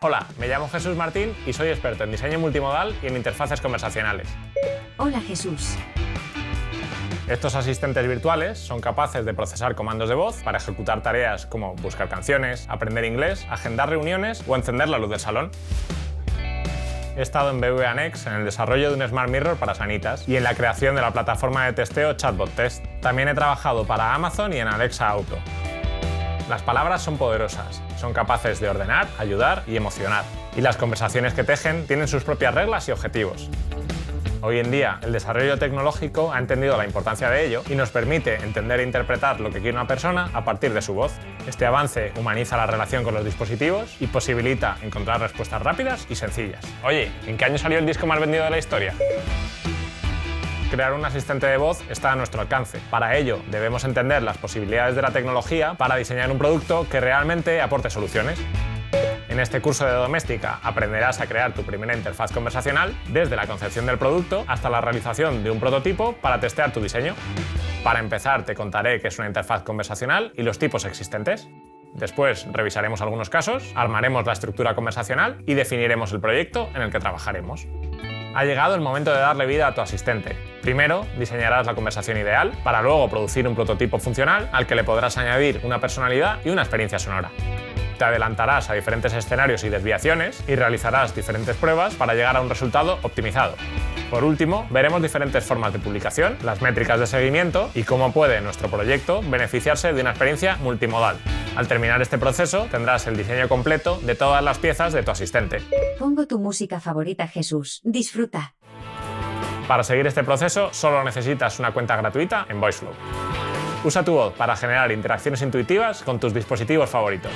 Hola, me llamo Jesús Martín y soy experto en diseño multimodal y en interfaces conversacionales. Hola Jesús. Estos asistentes virtuales son capaces de procesar comandos de voz para ejecutar tareas como buscar canciones, aprender inglés, agendar reuniones o encender la luz del salón. He estado en BBVA Next en el desarrollo de un Smart Mirror para Sanitas y en la creación de la plataforma de testeo Chatbot Test. También he trabajado para Amazon y en Alexa Auto. Las palabras son poderosas, son capaces de ordenar, ayudar y emocionar. Y las conversaciones que tejen tienen sus propias reglas y objetivos. Hoy en día, el desarrollo tecnológico ha entendido la importancia de ello y nos permite entender e interpretar lo que quiere una persona a partir de su voz. Este avance humaniza la relación con los dispositivos y posibilita encontrar respuestas rápidas y sencillas. Oye, ¿en qué año salió el disco más vendido de la historia? Crear un asistente de voz está a nuestro alcance. Para ello, debemos entender las posibilidades de la tecnología para diseñar un producto que realmente aporte soluciones. En este curso de doméstica aprenderás a crear tu primera interfaz conversacional desde la concepción del producto hasta la realización de un prototipo para testear tu diseño. Para empezar, te contaré qué es una interfaz conversacional y los tipos existentes. Después revisaremos algunos casos, armaremos la estructura conversacional y definiremos el proyecto en el que trabajaremos. Ha llegado el momento de darle vida a tu asistente. Primero, diseñarás la conversación ideal para luego producir un prototipo funcional al que le podrás añadir una personalidad y una experiencia sonora. Te adelantarás a diferentes escenarios y desviaciones y realizarás diferentes pruebas para llegar a un resultado optimizado. Por último, veremos diferentes formas de publicación, las métricas de seguimiento y cómo puede nuestro proyecto beneficiarse de una experiencia multimodal. Al terminar este proceso, tendrás el diseño completo de todas las piezas de tu asistente. Pongo tu música favorita, Jesús. Disfruta. Para seguir este proceso, solo necesitas una cuenta gratuita en VoiceFlow. Usa tu voz para generar interacciones intuitivas con tus dispositivos favoritos.